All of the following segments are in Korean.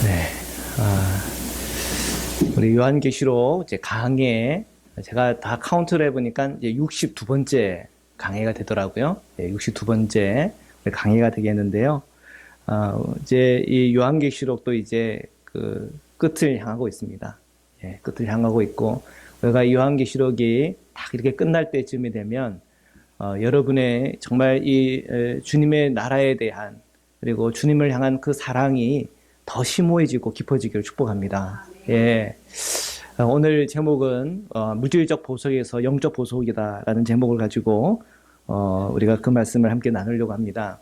네. 우리 요한계시록 이제 강해 제가 다 카운트를 해보니까 이제 62번째 강해가 되더라고요. 네, 62번째 강해가 되겠는데요. 이제 이 요한계시록도 이제 그 끝을 향하고 있습니다. 예, 끝을 향하고 있고, 우리가 이 요한계시록이 딱 이렇게 끝날 때쯤이 되면, 여러분의 정말 이 주님의 나라에 대한, 그리고 주님을 향한 그 사랑이 더 심오해지고 깊어지기를 축복합니다. 예. 오늘 제목은 물질적 보석에서 영적 보석이다라는 제목을 가지고 우리가 그 말씀을 함께 나누려고 합니다.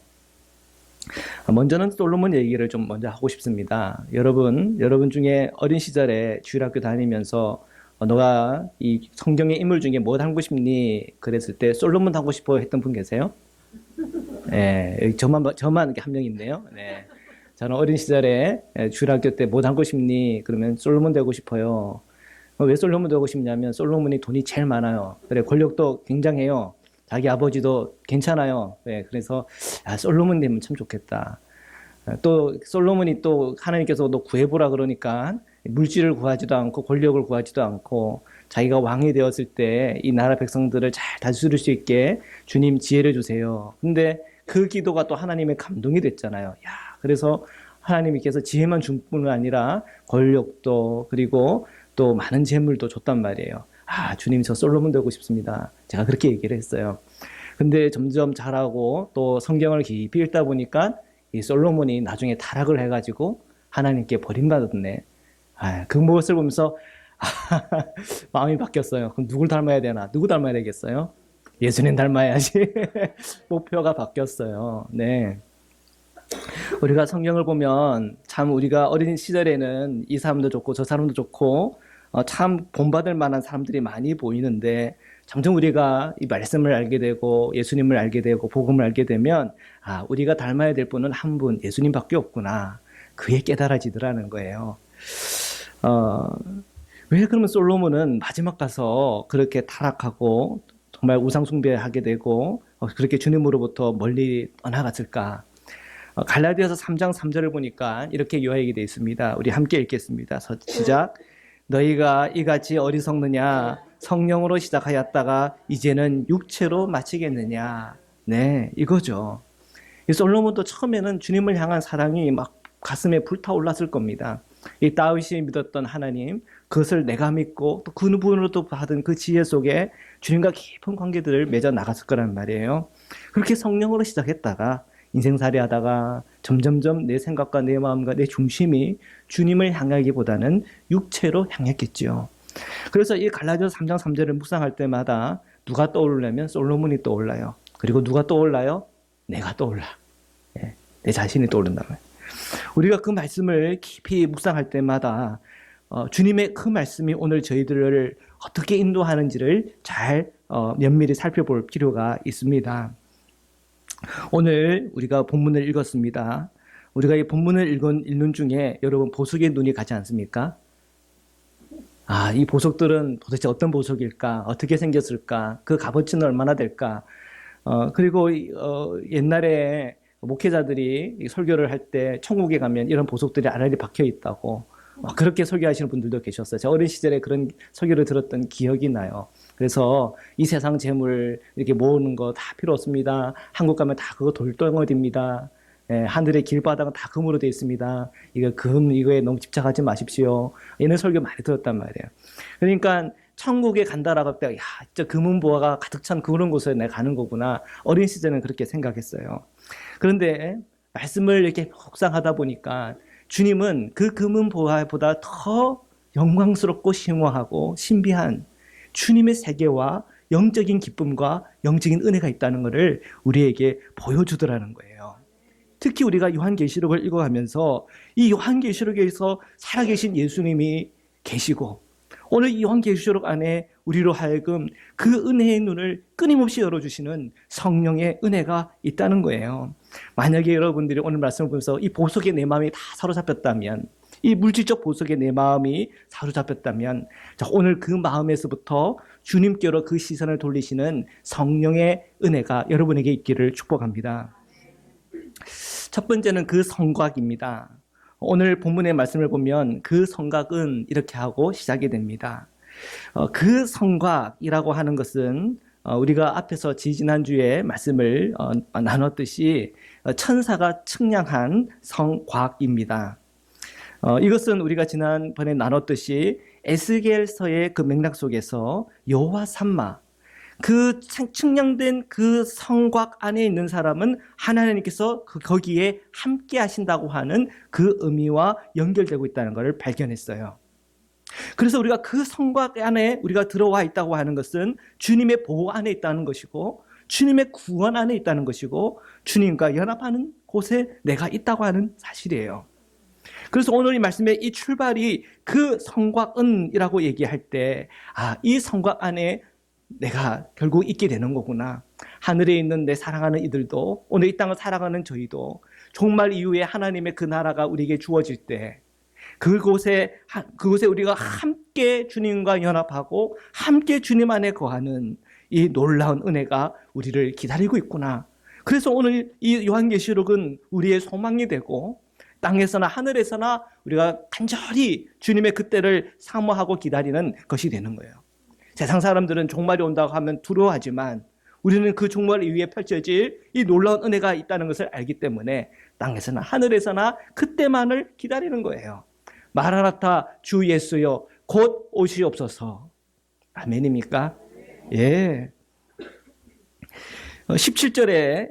먼저는 솔로몬 얘기를 좀 먼저 하고 싶습니다. 여러분 중에 어린 시절에 주일학교 다니면서 너가 이 성경의 인물 중에 뭐 닮고 싶니? 그랬을 때 솔로몬 닮고 싶어 했던 분 계세요? 네, 저만 이렇게 한 명 있네요. 네. 저는 어린 시절에 주일학교 때 뭐 닮고 싶니? 그러면 솔로몬 되고 싶어요. 왜 솔로몬 되고 싶냐면 솔로몬이 돈이 제일 많아요. 그래, 권력도 굉장해요. 자기 아버지도 괜찮아요. 네, 그래서 솔로몬 되면 참 좋겠다. 또 솔로몬이 또 하나님께서 너 구해보라 그러니까 물질을 구하지도 않고 권력을 구하지도 않고 자기가 왕이 되었을 때 이 나라 백성들을 잘 다스릴 수 있게 주님 지혜를 주세요. 근데 그 기도가 또 하나님의 감동이 됐잖아요. 그래서 하나님께서 지혜만 준 뿐만 아니라 권력도 그리고 또 많은 재물도 줬단 말이에요. 주님 저 솔로몬 되고 싶습니다. 제가 그렇게 얘기를 했어요. 근데 점점 자라고 또 성경을 깊이 읽다 보니까 이 솔로몬이 나중에 타락을 해가지고 하나님께 버림받았네. 그 모습을 보면서 마음이 바뀌었어요. 그럼 누굴 닮아야 되나? 누구 닮아야 되겠어요? 예수님 닮아야지. 목표가 바뀌었어요. 네. 우리가 성경을 보면 참 우리가 어린 시절에는 이 사람도 좋고 저 사람도 좋고 참 본받을 만한 사람들이 많이 보이는데 점점 우리가 이 말씀을 알게 되고 예수님을 알게 되고 복음을 알게 되면 우리가 닮아야 될 분은 한 분 예수님밖에 없구나. 그게 깨달아지더라는 거예요. 왜 그러면 솔로몬은 마지막 가서 그렇게 타락하고 정말 우상 숭배하게 되고 그렇게 주님으로부터 멀리 떠나갔을까? 갈라디아서 3장 3절을 보니까 이렇게 요약이 되어 있습니다. 우리 함께 읽겠습니다. 시작. 너희가 이같이 어리석느냐? 성령으로 시작하였다가 이제는 육체로 마치겠느냐? 네, 이거죠. 이 솔로몬도 처음에는 주님을 향한 사랑이 막 가슴에 불타올랐을 겁니다. 이 다윗이 믿었던 하나님, 그것을 내가 믿고 또 그 부분으로 받은 그 지혜 속에 주님과 깊은 관계들을 맺어 나갔을 거란 말이에요. 그렇게 성령으로 시작했다가 인생살이 하다가 점점점 내 생각과 내 마음과 내 중심이 주님을 향하기보다는 육체로 향했겠죠. 그래서 이 갈라디아서 3장 3절을 묵상할 때마다 누가 떠오르냐면 솔로몬이 떠올라요. 그리고 누가 떠올라요? 내가 떠올라. 내 자신이 떠오른단 말이에요. 우리가 그 말씀을 깊이 묵상할 때마다 주님의 그 말씀이 오늘 저희들을 어떻게 인도하는지를 잘 면밀히 살펴볼 필요가 있습니다. 오늘 우리가 본문을 읽었습니다. 우리가 이 본문을 읽는 중에 여러분 보석의 눈이 가지 않습니까? 이 보석들은 도대체 어떤 보석일까? 어떻게 생겼을까? 그 값어치는 얼마나 될까? 그리고 옛날에 목회자들이 설교를 할 때 천국에 가면 이런 보석들이 알알이 박혀 있다고 그렇게 설교하시는 분들도 계셨어요. 제가 어린 시절에 그런 설교를 들었던 기억이 나요. 그래서 이 세상 재물 이렇게 모으는 거 다 필요 없습니다. 한국 가면 다 그거 돌덩어리입니다. 하늘의 길바닥은 다 금으로 되어 있습니다. 이거에 너무 집착하지 마십시오. 이런 설교 많이 들었단 말이에요. 그러니까 천국에 간다라고 할 때, 진짜 금은보화가 가득 찬 그런 곳에 내가 가는 거구나. 어린 시절에는 그렇게 생각했어요. 그런데 말씀을 이렇게 묵상하다 보니까 주님은 그 금은보화보다 더 영광스럽고 심오하고 신비한 주님의 세계와 영적인 기쁨과 영적인 은혜가 있다는 것을 우리에게 보여주더라는 거예요. 특히 우리가 요한계시록을 읽어가면서 이 요한계시록에서 살아계신 예수님이 계시고 오늘 이 요한계시록 안에 우리로 하여금 그 은혜의 눈을 끊임없이 열어주시는 성령의 은혜가 있다는 거예요. 만약에 여러분들이 오늘 말씀을 보면서 이 보석에 내 마음이 다 사로잡혔다면, 이 물질적 보석에 내 마음이 사로잡혔다면, 오늘 그 마음에서부터 주님께로 그 시선을 돌리시는 성령의 은혜가 여러분에게 있기를 축복합니다. 첫 번째는 그 성곽입니다. 오늘 본문의 말씀을 보면 그 성곽은 이렇게 하고 시작이 됩니다. 그 성곽이라고 하는 것은 우리가 앞에서 지지난주에 말씀을 나눴듯이 천사가 측량한 성곽입니다. 이것은 우리가 지난번에 나눴듯이 에스겔서의 그 맥락 속에서 여호와 삼마, 그 측량된 그 성곽 안에 있는 사람은 하나님께서 거기에 함께 하신다고 하는 그 의미와 연결되고 있다는 것을 발견했어요. 그래서 우리가 그 성곽 안에 우리가 들어와 있다고 하는 것은 주님의 보호 안에 있다는 것이고, 주님의 구원 안에 있다는 것이고, 주님과 연합하는 곳에 내가 있다고 하는 사실이에요. 그래서 오늘 이 말씀의 이 출발이 그 성곽은이라고 얘기할 때, 이 성곽 안에 내가 결국 있게 되는 거구나. 하늘에 있는 내 사랑하는 이들도, 오늘 이 땅을 살아가는 저희도 종말 이후에 하나님의 그 나라가 우리에게 주어질 때 그곳에 우리가 함께 주님과 연합하고 함께 주님 안에 거하는 이 놀라운 은혜가 우리를 기다리고 있구나. 그래서 오늘 이 요한계시록은 우리의 소망이 되고, 땅에서나 하늘에서나 우리가 간절히 주님의 그때를 사모하고 기다리는 것이 되는 거예요. 세상 사람들은 종말이 온다고 하면 두려워하지만 우리는 그 종말 이후에 펼쳐질 이 놀라운 은혜가 있다는 것을 알기 때문에 땅에서나 하늘에서나 그때만을 기다리는 거예요. 마라나타 주 예수여 곧 오시옵소서. 아멘입니까? 예. 17절에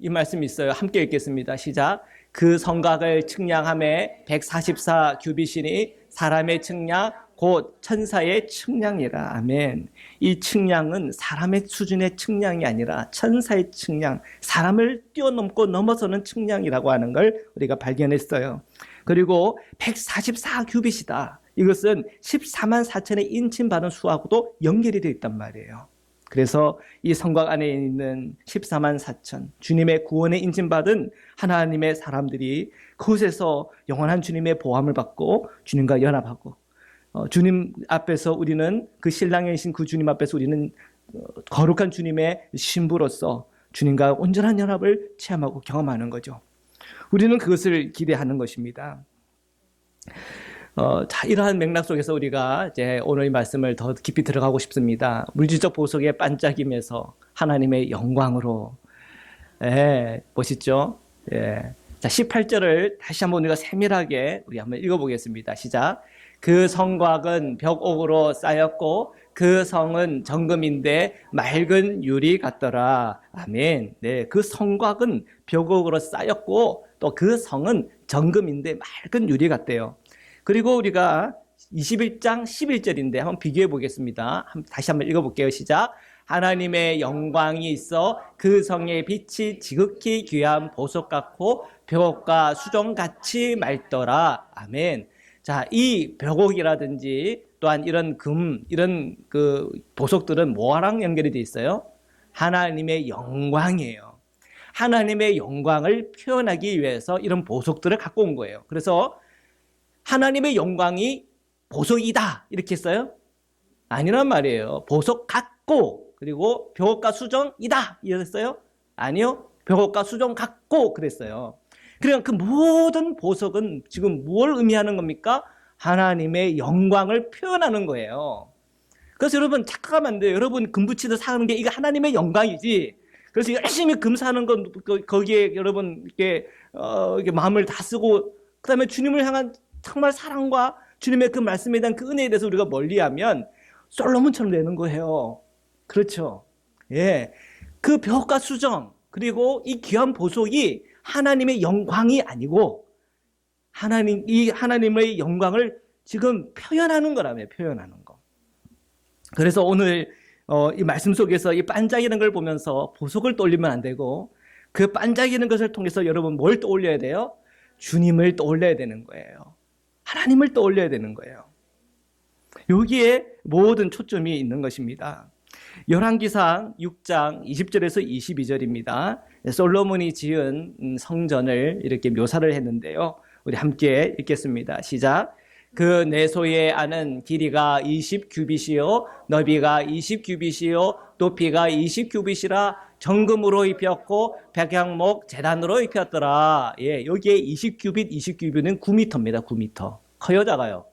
이 말씀이 있어요. 함께 읽겠습니다. 시작. 그 성곽을 측량함에 144 규빗이니 사람의 측량 곧 천사의 측량이라. 아멘. 이 측량은 사람의 수준의 측량이 아니라 천사의 측량, 사람을 뛰어넘고 넘어서는 측량이라고 하는 걸 우리가 발견했어요. 그리고 144 규빗이다. 이것은 14만 4천의 인침받은 수하고도 연결이 되어 있단 말이에요. 그래서 이 성곽 안에 있는 14만 4천, 주님의 구원에 인침받은 하나님의 사람들이 그곳에서 영원한 주님의 보함을 받고 주님과 연합하고, 주님 앞에서 우리는 그 신랑이신 그 주님 앞에서 우리는 거룩한 주님의 신부로서 주님과 온전한 연합을 체험하고 경험하는 거죠. 우리는 그것을 기대하는 것입니다. 자, 이러한 맥락 속에서 우리가 이제 오늘 이 말씀을 더 깊이 들어가고 싶습니다. 물질적 보석에 반짝임에서 하나님의 영광으로. 멋있죠? 자, 18절을 다시 한번 우리가 세밀하게 우리 한번 읽어보겠습니다. 시작. 그 성곽은 벽옥으로 쌓였고 그 성은 정금인데 맑은 유리 같더라. 아멘. 네, 그 성곽은 벽옥으로 쌓였고 또 그 성은 정금인데 맑은 유리 같대요. 그리고 우리가 21장 11절인데 한번 비교해 보겠습니다. 다시 한번 읽어볼게요. 시작. 하나님의 영광이 있어 그 성의 빛이 지극히 귀한 보석 같고 벽옥과 수정같이 맑더라. 아멘. 자, 이 벽옥이라든지 또한 이런 이런 그 보석들은 뭐랑 연결이 되어 있어요? 하나님의 영광이에요. 하나님의 영광을 표현하기 위해서 이런 보석들을 갖고 온 거예요. 그래서 하나님의 영광이 보석이다 이렇게 했어요? 아니란 말이에요. 보석 같고 그리고 벽옥과 수정이다 이랬어요? 아니요. 벽옥과 수정 같고 그랬어요. 그러니까 그 모든 보석은 지금 뭘 의미하는 겁니까? 하나님의 영광을 표현하는 거예요. 그래서 여러분 착각하면 안 돼요. 여러분 금 붙이듯 사는 게 이거 하나님의 영광이지. 그래서 열심히 금 사는 건 거기에 여러분 이렇게 마음을 다 쓰고 그다음에 주님을 향한 정말 사랑과 주님의 그 말씀에 대한 그 은혜에 대해서 우리가 멀리하면 솔로몬처럼 되는 거예요. 그렇죠? 예, 그 벽과 수정 그리고 이 귀한 보석이 하나님의 영광이 아니고 하나님의 영광을 지금 표현하는 거라며 표현하는 거. 그래서 오늘 이 말씀 속에서 이 반짝이는 걸 보면서 보석을 떠올리면 안 되고 그 반짝이는 것을 통해서 여러분 뭘 떠올려야 돼요? 주님을 떠올려야 되는 거예요. 하나님을 떠올려야 되는 거예요. 여기에 모든 초점이 있는 것입니다. 열왕기상 6장 20절에서 22절입니다. 솔로몬이 지은 성전을 이렇게 묘사를 했는데요. 우리 함께 읽겠습니다. 시작. 그 내소의 안은 길이가 20규빗이요 넓이가 20규빗이요 높이가 20규빗이라 정금으로 입혔고 백향목 제단으로 입혔더라. 예, 여기에 20규빗은 9m입니다. 9m. 커요, 작아요?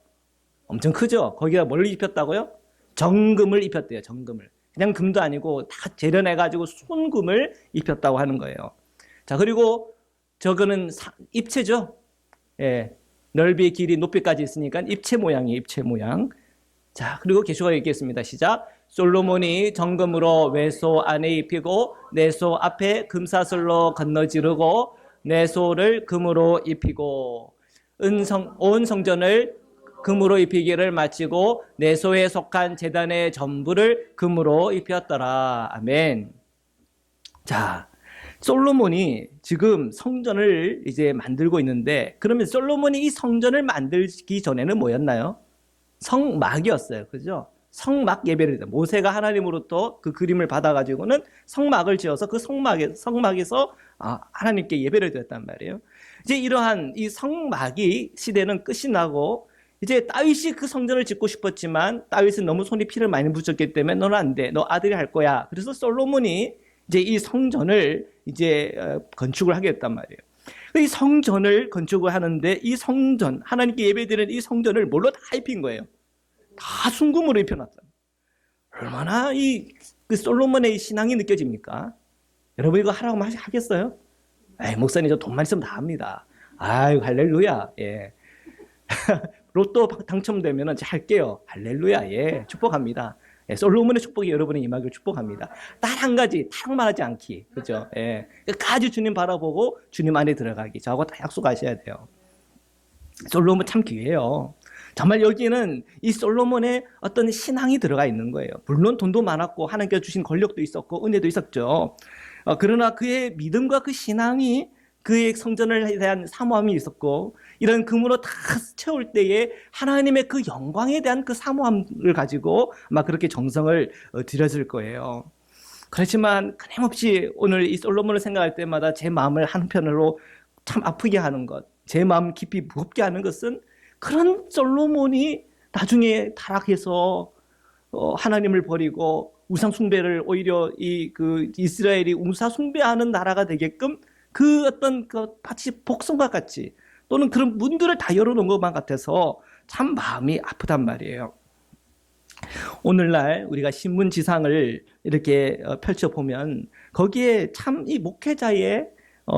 엄청 크죠? 거기다 뭘 입혔다고요? 정금을 입혔대요. 정금을. 그냥 금도 아니고 다 재련해가지고 손금을 입혔다고 하는 거예요. 자, 그리고 저거는 입체죠? 예, 넓이, 길이, 높이까지 있으니까 입체 모양이에요. 입체 모양. 자, 그리고 계시가 읽겠습니다. 시작. 솔로몬이 정금으로 외소 안에 입히고 내소 앞에 금사슬로 건너지르고 내소를 금으로 입히고 온 성전을 금으로 입히기를 마치고 내소에 속한 제단의 전부를 금으로 입혔더라. 아멘. 자, 솔로몬이 지금 성전을 이제 만들고 있는데, 그러면 솔로몬이 이 성전을 만들기 전에는 뭐였나요? 성막이었어요. 그죠? 성막 예배를 했다. 모세가 하나님으로부터 그 그림을 받아가지고는 성막을 지어서 그 성막에서 하나님께 예배를 드렸단 말이에요. 이제 이러한 이 성막이 시대는 끝이 나고, 이제 다윗이 그 성전을 짓고 싶었지만 다윗은 너무 손이 피를 많이 묻혔기 때문에 너는 안 돼. 너 아들이 할 거야. 그래서 솔로몬이 이제 이 성전을 이제 건축을 하게 됐단 말이에요. 이 성전을 건축을 하는데 이 성전, 하나님께 예배드리는 이 성전을 뭘로 다 입힌 거예요? 다 순금으로 입혀놨다. 얼마나 그 솔로몬의 신앙이 느껴집니까? 여러분 이거 하라고 하겠어요? 에이, 목사님 저 돈만 있으면 다 합니다. 아유, 할렐루야. 예. 로또 당첨되면 제가 할게요. 할렐루야. 예. 축복합니다. 예, 솔로몬의 축복이 여러분의 임하길 축복합니다. 단 한 가지, 타락만 하지 않기. 그죠? 예. 끝까지 주님 바라보고 주님 안에 들어가기. 저하고 다 약속하셔야 돼요. 솔로몬 참 귀해요. 정말 여기는 이 솔로몬의 어떤 신앙이 들어가 있는 거예요. 물론 돈도 많았고 하나님께서 주신 권력도 있었고 은혜도 있었죠. 그러나 그의 믿음과 그 신앙이 그의 성전에 대한 사모함이 있었고 이런 금으로 다 채울 때에 하나님의 그 영광에 대한 그 사모함을 가지고 아마 그렇게 정성을 들였을 거예요. 그렇지만 끊임없이 오늘 이 솔로몬을 생각할 때마다 제 마음을 한편으로 참 아프게 하는 것, 제 마음 깊이 무겁게 하는 것은 그런 솔로몬이 나중에 타락해서 하나님을 버리고 우상 숭배를 오히려 이스라엘이 우상 숭배하는 나라가 되게끔 그 어떤 마치 복선과 같이 또는 그런 문들을 다 열어놓은 것만 같아서 참 마음이 아프단 말이에요. 오늘날 우리가 신문지상을 이렇게 펼쳐보면 거기에 참 이 목회자의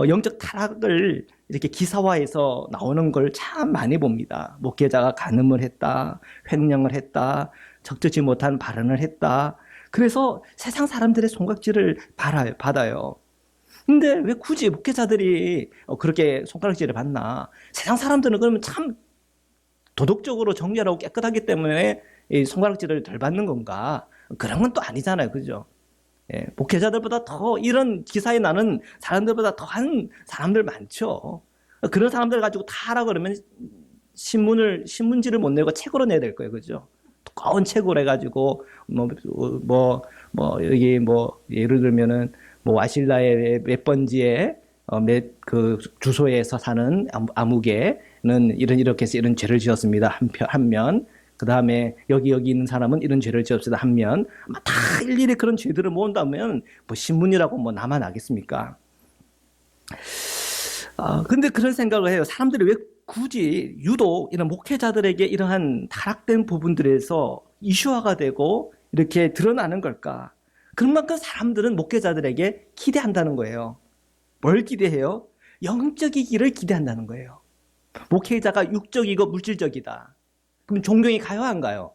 영적 타락을 이렇게 기사화해서 나오는 걸 참 많이 봅니다. 목회자가 간음을 했다, 횡령을 했다, 적절치 못한 발언을 했다. 그래서 세상 사람들의 손가락질을 받아요. 근데 왜 굳이 목회자들이 그렇게 손가락질을 받나? 세상 사람들은 그러면 참 도덕적으로 정결하고 깨끗하기 때문에 이 손가락질을 덜 받는 건가? 그런 건 또 아니잖아요. 그죠? 예, 목회자들보다 더 이런 기사에 나는 사람들보다 더한 사람들 많죠. 그런 사람들 가지고 다 하라 그러면 신문지를 못 내고 책으로 내야 될 거예요. 그죠? 두꺼운 책으로 해가지고 여기 예를 들면은 와실라의 몇 번지에 그 주소에서 사는 아무개는 이렇게 해서 이런 죄를 지었습니다. 한 면. 그 다음에 여기 있는 사람은 이런 죄를 지었습니다. 한 면. 아마 다 일일이 그런 죄들을 모은다면 신문이라고 나만 하겠습니까? 근데 그런 생각을 해요. 사람들이 왜 굳이 유독 이런 목회자들에게 이러한 타락된 부분들에서 이슈화가 되고 이렇게 드러나는 걸까? 그런 만큼 사람들은 목회자들에게 기대한다는 거예요. 뭘 기대해요? 영적이기를 기대한다는 거예요. 목회자가 육적이고 물질적이다. 그럼 존경이 가요, 안 가요?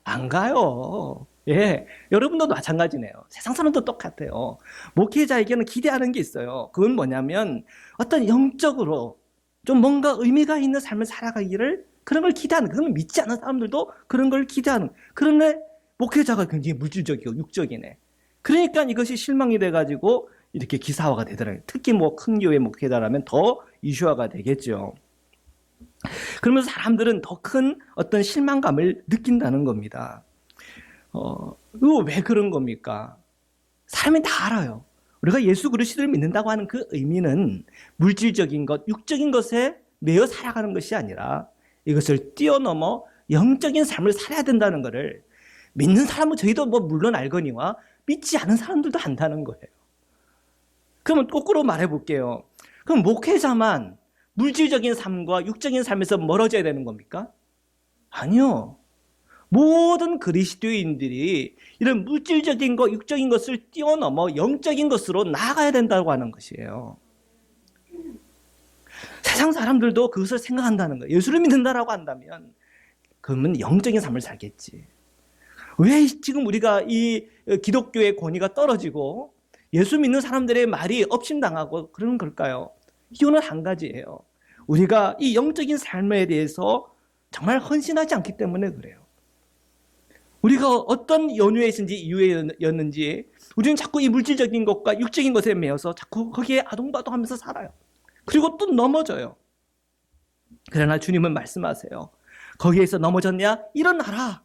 안 가요. 예, 여러분도 마찬가지네요. 세상 사람도 똑같아요. 목회자에게는 기대하는 게 있어요. 그건 뭐냐면 어떤 영적으로 좀 뭔가 의미가 있는 삶을 살아가기를 그런 걸 기대하는, 그건 믿지 않는 사람들도 그런 걸 기대하는. 그런데 목회자가 굉장히 물질적이고 육적이네. 그러니까 이것이 실망이 돼가지고 이렇게 기사화가 되더라고요. 특히 큰 교회 목회자라면 더 이슈화가 되겠죠. 그러면서 사람들은 더 큰 어떤 실망감을 느낀다는 겁니다. 이거 왜 그런 겁니까? 사람이 다 알아요. 우리가 예수 그리스도를 믿는다고 하는 그 의미는 물질적인 것, 육적인 것에 매여 살아가는 것이 아니라 이것을 뛰어넘어 영적인 삶을 살아야 된다는 것을 믿는 사람은 저희도 물론 알거니와 믿지 않은 사람들도 안다는 거예요. 그러면 거꾸로 말해볼게요. 그럼 목회자만 물질적인 삶과 육적인 삶에서 멀어져야 되는 겁니까? 아니요. 모든 그리스도인들이 이런 물질적인 것, 육적인 것을 뛰어넘어 영적인 것으로 나아가야 된다고 하는 것이에요. 세상 사람들도 그것을 생각한다는 거예요. 예수를 믿는다라고 한다면 그러면 영적인 삶을 살겠지. 왜 지금 우리가 이 기독교의 권위가 떨어지고 예수 믿는 사람들의 말이 업신당하고 그러는 걸까요? 이유는 한 가지예요. 우리가 이 영적인 삶에 대해서 정말 헌신하지 않기 때문에 그래요. 우리가 어떤 연유에 있는지 이유였는지 우리는 자꾸 이 물질적인 것과 육적인 것에 매여서 자꾸 거기에 아동바동하면서 살아요. 그리고 또 넘어져요. 그러나 주님은 말씀하세요. 거기에서 넘어졌냐? 일어나라.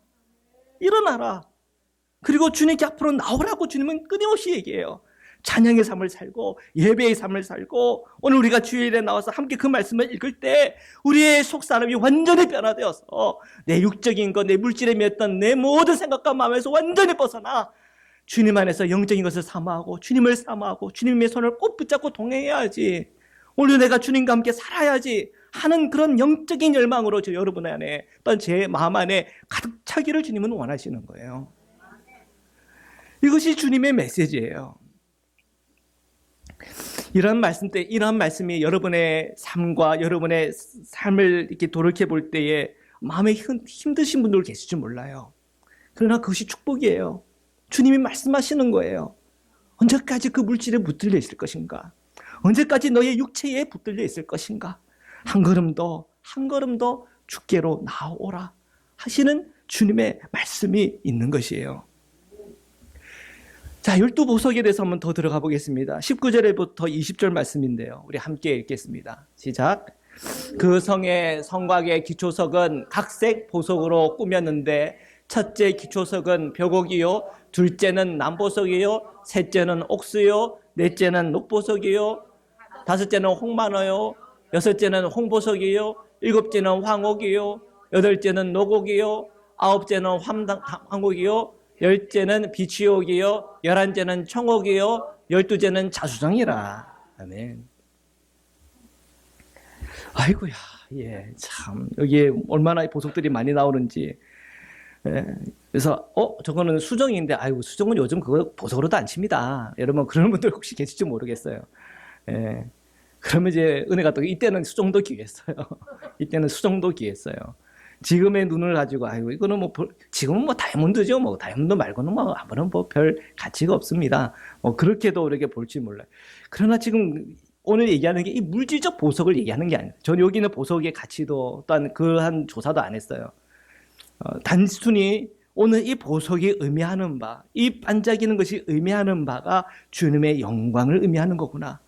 일어나라. 그리고 주님께 앞으로 나오라고 주님은 끊임없이 얘기해요. 찬양의 삶을 살고 예배의 삶을 살고 오늘 우리가 주일에 나와서 함께 그 말씀을 읽을 때 우리의 속사람이 완전히 변화되어서 내 육적인 것, 내 물질에 매였던 내 모든 생각과 마음에서 완전히 벗어나 주님 안에서 영적인 것을 사모하고 주님을 사모하고 주님의 손을 꼭 붙잡고 동행해야지. 오늘 내가 주님과 함께 살아야지 하는 그런 영적인 열망으로 저 여러분 안에 또한 제 마음 안에 가득 차기를 주님은 원하시는 거예요. 이것이 주님의 메시지예요. 이런 말씀이 여러분의 삶과 여러분의 삶을 이렇게 돌이켜 볼 때에 마음에 힘드신 분들 계실지 몰라요. 그러나 그것이 축복이에요. 주님이 말씀하시는 거예요. 언제까지 그 물질에 붙들려 있을 것인가? 언제까지 너의 육체에 붙들려 있을 것인가? 한 걸음 더 주께로 나오라 하시는 주님의 말씀이 있는 것이에요. 자, 12보석에 대해서 한번 더 들어가 보겠습니다. 19절부터 20절 말씀인데요. 우리 함께 읽겠습니다. 시작. 그 성곽의 기초석은 각색 보석으로 꾸몄는데 첫째 기초석은 벽옥이요, 둘째는 남보석이요, 셋째는 옥수요, 넷째는 녹보석이요, 다섯째는 홍만어요, 여섯째는 홍보석이요, 일곱째는 황옥이요, 여덟째는 녹옥이요, 아홉째는 황옥이요, 열째는 비치옥이요, 11째는 청옥이요, 12째는 자수정이라. 아멘. 아이고야, 예, 참 여기에 얼마나 보석들이 많이 나오는지. 예, 그래서 저거는 수정인데, 아이고 수정은 요즘 그거 보석으로도 안 칩니다. 여러분 그런 분들 혹시 계실지 모르겠어요. 예, 그러면 이제 은혜가 또 이때는 수정도 귀했어요. 이때는 수정도 귀했어요. 지금의 눈을 가지고 아이고 이거는 지금은 다이아몬드죠. 다이아몬드 말고는 아무런 별 가치가 없습니다. 그렇게도 이렇게 볼지 몰라요. 그러나 지금 오늘 얘기하는 게 이 물질적 보석을 얘기하는 게 아니에요. 저는 여기 있는 보석의 가치도 또한 그한 조사도 안 했어요. 단순히 오늘 이 보석이 의미하는 바, 이 반짝이는 것이 의미하는 바가 주님의 영광을 의미하는 거구나.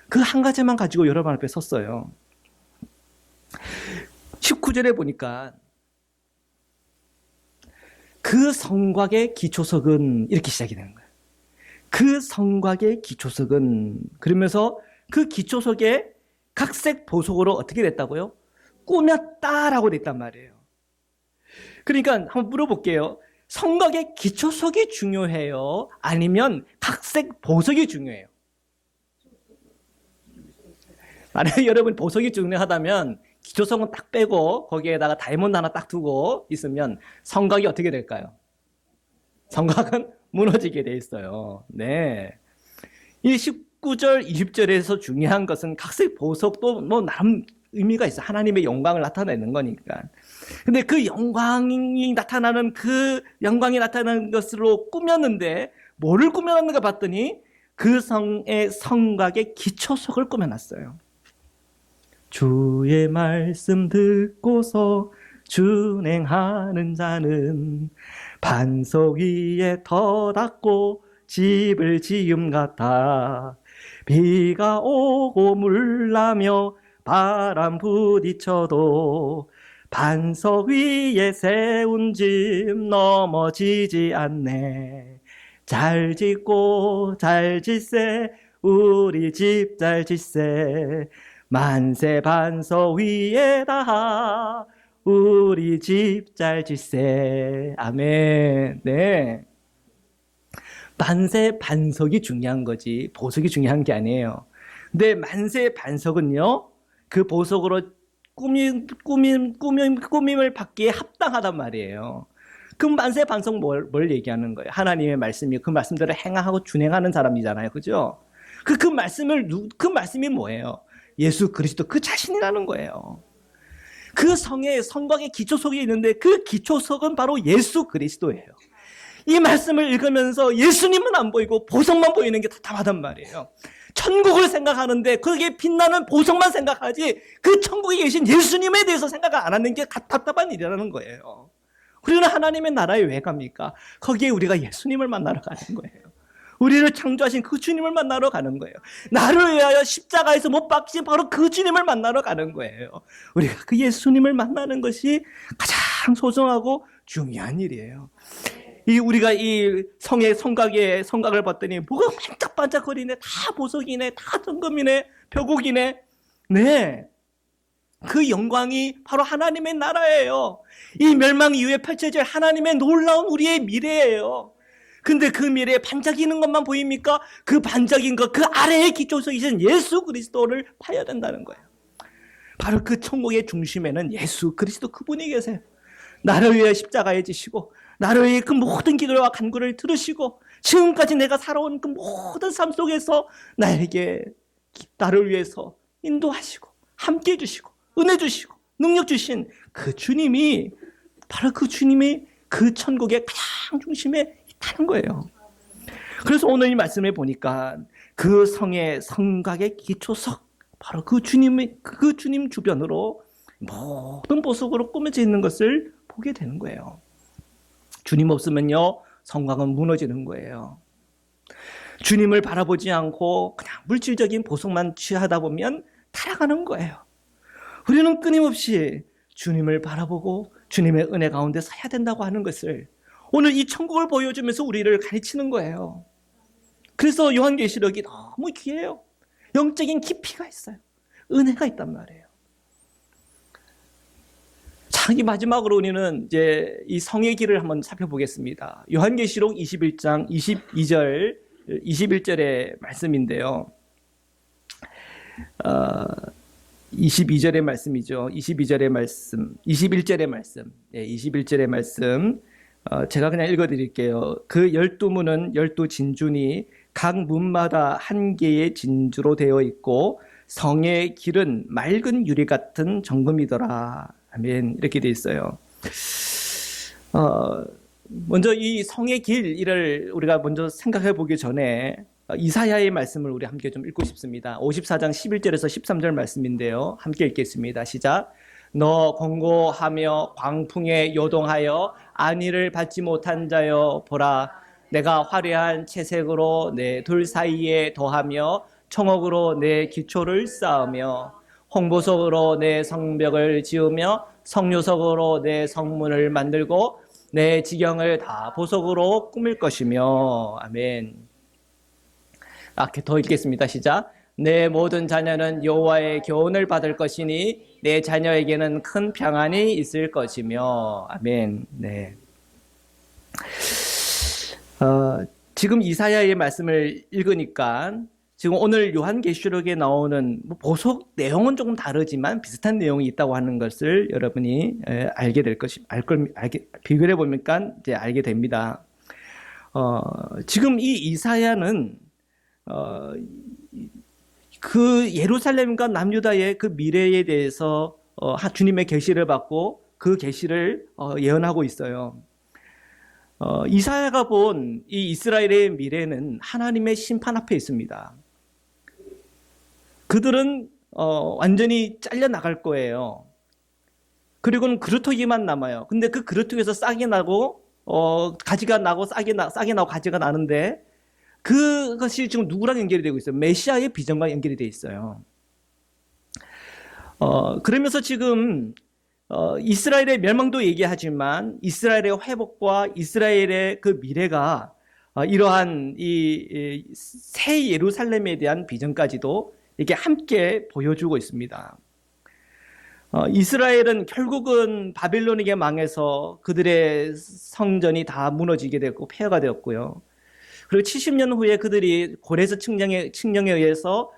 그 한 가지만 가지고 여러분 앞에 섰어요. 19절에 보니까 그 성곽의 기초석은 이렇게 시작이 되는 거예요. 그 성곽의 기초석은, 그러면서 그 기초석에 각색 보석으로 어떻게 됐다고요? 꾸몄다라고 됐단 말이에요. 그러니까 한번 물어볼게요. 성곽의 기초석이 중요해요? 아니면 각색 보석이 중요해요? 만약에 여러분 보석이 중요하다면 기초석은 딱 빼고 거기에다가 다이아몬드 하나 딱 두고 있으면 성곽이 어떻게 될까요? 성곽은 무너지게 돼 있어요. 네. 이 19절, 20절에서 중요한 것은 각색 보석도 나름 의미가 있어요. 하나님의 영광을 나타내는 거니까. 근데 그 영광이 나타나는 것으로 꾸몄는데 뭐를 꾸며놨는가 봤더니 그 성의 성곽의 기초석을 꾸며놨어요. 주의 말씀 듣고서 준행하는 자는 반석 위에 터 닦고 집을 지음 같아. 비가 오고 물나며 바람 부딪혀도 반석 위에 세운 집 넘어지지 않네. 잘 짓고 잘 짓세 우리 집 잘 짓세. 만세 반석 위에다 우리 집 잘 짓세. 아멘. 네. 만세 반석이 중요한 거지 보석이 중요한 게 아니에요. 근데 만세 반석은요, 그 보석으로 꾸밈을 받기에 합당하단 말이에요. 그 만세 반석 뭘 얘기하는 거예요? 하나님의 말씀이 그 말씀대로 행하고 준행하는 사람이잖아요. 그죠? 그 말씀이 뭐예요? 예수 그리스도 그 자신이라는 거예요. 그 성곽의 기초석이 있는데 그 기초석은 바로 예수 그리스도예요. 이 말씀을 읽으면서 예수님은 안 보이고 보석만 보이는 게 답답하단 말이에요. 천국을 생각하는데 거기에 빛나는 보석만 생각하지 그 천국에 계신 예수님에 대해서 생각을 안 하는 게 답답한 일이라는 거예요. 우리는 하나님의 나라에 왜 갑니까? 거기에 우리가 예수님을 만나러 가는 거예요. 우리를 창조하신 그 주님을 만나러 가는 거예요. 나를 위하여 십자가에서 못 박히신 바로 그 주님을 만나러 가는 거예요. 우리가 그 예수님을 만나는 것이 가장 소중하고 중요한 일이에요. 우리가 이 성곽을 봤더니 뭐가 반짝반짝거리네. 다 보석이네. 다 정금이네. 벼곡이네. 네. 그 영광이 바로 하나님의 나라예요. 이 멸망 이후에 펼쳐질 하나님의 놀라운 우리의 미래예요. 근데 그 미래에 반짝이는 것만 보입니까? 그 반짝인 것, 그 아래에 기초석이신 예수 그리스도를 봐야 된다는 거예요. 바로 그 천국의 중심에는 예수 그리스도 그분이 계세요. 나를 위해 십자가에 지시고 나를 위해 그 모든 기도와 간구를 들으시고 지금까지 내가 살아온 그 모든 삶 속에서 나를 위해서 인도하시고 함께 해주시고 은혜 주시고 능력 주신 그 주님이 바로 그 주님이 그 천국의 가장 중심에 있다는 거예요. 그래서 오늘 이 말씀을 보니까 그 성곽의 기초석 바로 그 주님 주변으로 모든 보석으로 꾸며져 있는 것을 보게 되는 거예요. 주님 없으면요, 성곽은 무너지는 거예요. 주님을 바라보지 않고 그냥 물질적인 보석만 취하다 보면 타락하는 거예요. 우리는 끊임없이 주님을 바라보고 주님의 은혜 가운데 서야 된다고 하는 것을 오늘 이 천국을 보여주면서 우리를 가르치는 거예요. 그래서 요한계시록이 너무 귀해요. 영적인 깊이가 있어요. 은혜가 있단 말이에요. 자, 이 마지막으로 우리는 이제 이 성의 길을 한번 살펴보겠습니다. 요한계시록 21장 22절, 21절의 말씀인데요. 22절의 말씀이죠. 22절의 말씀, 21절의 말씀. 네, 21절의 말씀. 제가 그냥 읽어드릴게요. 그 12문은 12진주니 각 문마다 한 개의 진주로 되어 있고 성의 길은 맑은 유리 같은 정금이더라. 아멘. 이렇게 되어 있어요. 먼저 이 성의 길을 우리가 먼저 생각해 보기 전에 이사야의 말씀을 우리 함께 좀 읽고 싶습니다. 54장 11절에서 13절 말씀인데요. 함께 읽겠습니다. 시작. 너 권고하며 광풍에 요동하여 안위를 받지 못한 자여 보라, 내가 화려한 채색으로 내 둘 사이에 더하며 청옥으로 내 기초를 쌓으며 홍보석으로 내 성벽을 지으며 성류석으로 내 성문을 만들고 내 지경을 다 보석으로 꾸밀 것이며. 아멘. 더 읽겠습니다. 시작. 내 모든 자녀는 여호와의 교훈을 받을 것이니 내 자녀에게는 큰 평안이 있을 것이며. 아멘. 네. 지금 이사야의 말씀을 읽으니까 지금 오늘 요한계시록에 나오는 보석 내용은 조금 다르지만 비슷한 내용이 있다고 하는 것을 여러분이 알게 될 비교해 보니까 이제 알게 됩니다. 지금 이 이사야는 그 예루살렘과 남유다의 그 미래에 대해서 주님의 계시를 받고 그 계시를 예언하고 있어요. 이사야가 본 이 이스라엘의 미래는 하나님의 심판 앞에 있습니다. 그들은 완전히 잘려 나갈 거예요. 그리고는 그루터기만 남아요. 근데 그 그루터기에서 싹이 나고 가지가 나고 싹이 나고 가지가 나는데 그것이 지금 누구랑 연결이 되고 있어요? 메시아의 비전과 연결이 되어 있어요. 그러면서 지금 이스라엘의 멸망도 얘기하지만 이스라엘의 회복과 이스라엘의 그 미래가 이러한 이 새 예루살렘에 대한 비전까지도 이게 함께 보여주고 있습니다. 이스라엘은 결국은 바빌론에게 망해서 그들의 성전이 다 무너지게 됐고 폐허가 되었고요. 그리고 70년 후에 그들이 고레스 칙령에 의해서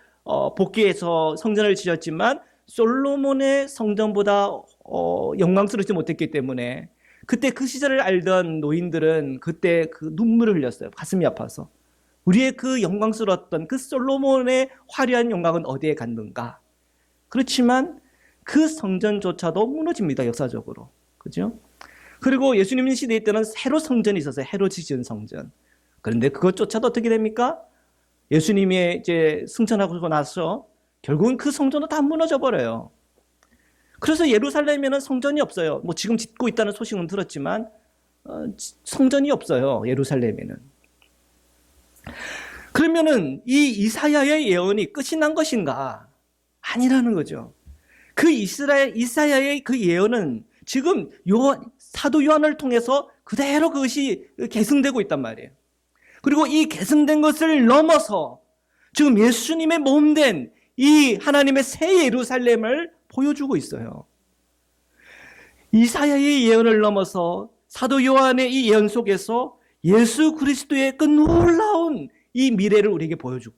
복귀해서 성전을 지었지만 솔로몬의 성전보다 영광스럽지 못했기 때문에 그때 그 시절을 알던 노인들은 그때 그 눈물을 흘렸어요. 가슴이 아파서. 우리의 그 영광스러웠던 그 솔로몬의 화려한 영광은 어디에 갔는가? 그렇지만 그 성전조차도 무너집니다. 역사적으로. 그죠? 그리고 예수님 시대 때는 새로 성전이 있었어요. 헤롯이 지은 성전. 그런데 그것조차도 어떻게 됩니까? 예수님이 이제 승천하고 나서 결국은 그 성전도 다 무너져 버려요. 그래서 예루살렘에는 성전이 없어요. 뭐 지금 짓고 있다는 소식은 들었지만 성전이 없어요. 예루살렘에는. 그러면은 이 이사야의 예언이 끝이 난 것인가? 아니라는 거죠. 그 이사야의 그 예언은 지금 사도 요한을 통해서 그대로 그것이 계승되고 있단 말이에요. 그리고 이 계승된 것을 넘어서 지금 예수님의 몸된 이 하나님의 새 예루살렘을 보여주고 있어요. 이사야의 예언을 넘어서 사도 요한의 이 예언 속에서 예수 그리스도의 그 놀라운 이 미래를 우리에게 보여주고,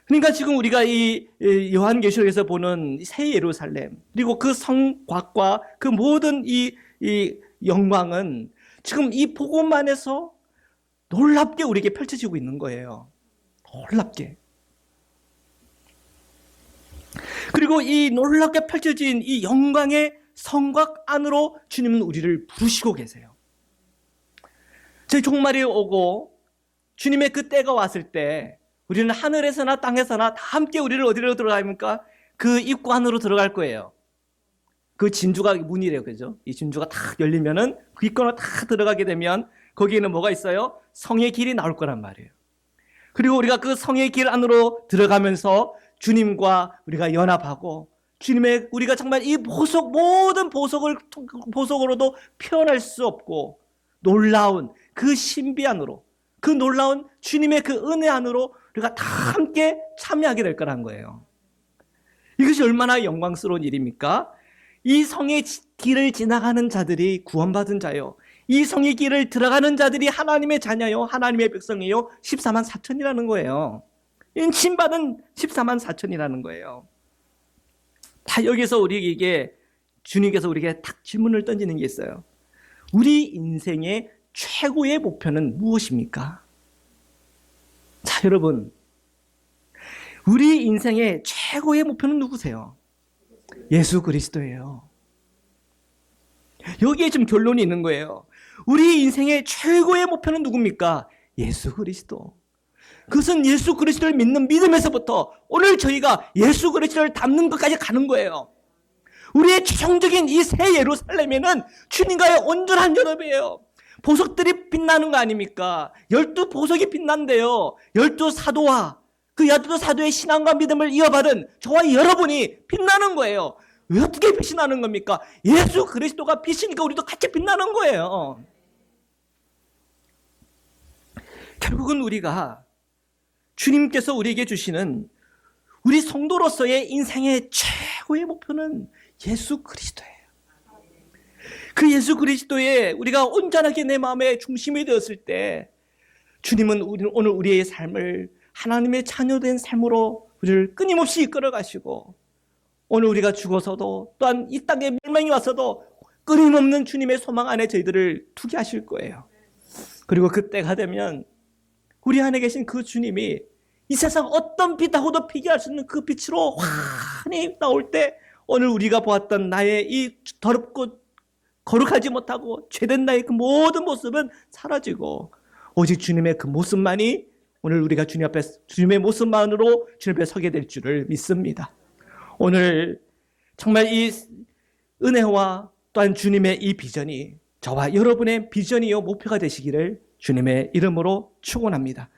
그러니까 지금 우리가 이 요한계시록에서 보는 새 예루살렘 그리고 그 성곽과 그 모든 이 영광은 지금 이 복음 안에서 놀랍게 우리에게 펼쳐지고 있는 거예요. 놀랍게. 그리고 이 놀랍게 펼쳐진 이 영광의 성곽 안으로 주님은 우리를 부르시고 계세요. 제 종말이 오고 주님의 그 때가 왔을 때 우리는 하늘에서나 땅에서나 다 함께 우리를 어디로 들어갑니까? 그 입구 안으로 들어갈 거예요. 그 진주가 문이래요. 그죠? 이 진주가 탁 열리면은 그 입구 안으로 탁 들어가게 되면 거기에는 뭐가 있어요? 성의 길이 나올 거란 말이에요. 그리고 우리가 그 성의 길 안으로 들어가면서 주님과 우리가 연합하고 주님의 우리가 정말 이 모든 보석으로도 표현할 수 없고 놀라운 그 신비 안으로, 그 놀라운 주님의 그 은혜 안으로 우리가 다 함께 참여하게 될 거란 거예요. 이것이 얼마나 영광스러운 일입니까? 이 성의 길을 지나가는 자들이 구원받은 자요, 이 성의 길을 들어가는 자들이 하나님의 자녀요, 하나님의 백성이요, 14만 4천이라는 거예요. 인침받은 14만 4천이라는 거예요. 다 여기서 우리에게 주님께서 우리에게 딱 질문을 던지는 게 있어요. 우리 인생의 최고의 목표는 무엇입니까? 자, 여러분, 우리 인생의 최고의 목표는 누구세요? 예수 그리스도예요. 여기에 지금 결론이 있는 거예요. 우리 인생의 최고의 목표는 누굽니까? 예수 그리스도. 그것은 예수 그리스도를 믿는 믿음에서부터 오늘 저희가 예수 그리스도를 닮는 것까지 가는 거예요. 우리의 최종적인 이 새 예루살렘에는 주님과의 온전한 연합이에요. 보석들이 빛나는 거 아닙니까? 12보석이 빛난대요. 12사도와 그 12사도의 신앙과 믿음을 이어받은 저와 여러분이 빛나는 거예요. 왜 어떻게 빛이 나는 겁니까? 예수 그리스도가 빛이니까 우리도 같이 빛나는 거예요. 결국은 우리가 주님께서 우리에게 주시는 우리 성도로서의 인생의 최고의 목표는 예수 그리스도예요. 그 예수 그리스도에 우리가 온전하게 내 마음의 중심이 되었을 때 주님은 오늘 우리의 삶을 하나님의 자녀된 삶으로 우리를 끊임없이 이끌어 가시고, 오늘 우리가 죽어서도 또한 이 땅에 멸망이 왔어도 끊임없는 주님의 소망 안에 저희들을 두게 하실 거예요. 그리고 그때가 되면 우리 안에 계신 그 주님이 이 세상 어떤 빛하고도 비교할 수 있는 그 빛으로 환히 나올 때 오늘 우리가 보았던 나의 이 더럽고 거룩하지 못하고 죄된 나의 그 모든 모습은 사라지고 오직 주님의 그 모습만이 오늘 우리가 주님 앞에 주님의 모습만으로 주님 앞에 서게 될 줄을 믿습니다. 오늘 정말 이 은혜와 또한 주님의 이 비전이 저와 여러분의 비전이요 목표가 되시기를 주님의 이름으로 축원합니다.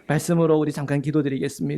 말씀으로 우리 잠깐 기도드리겠습니다.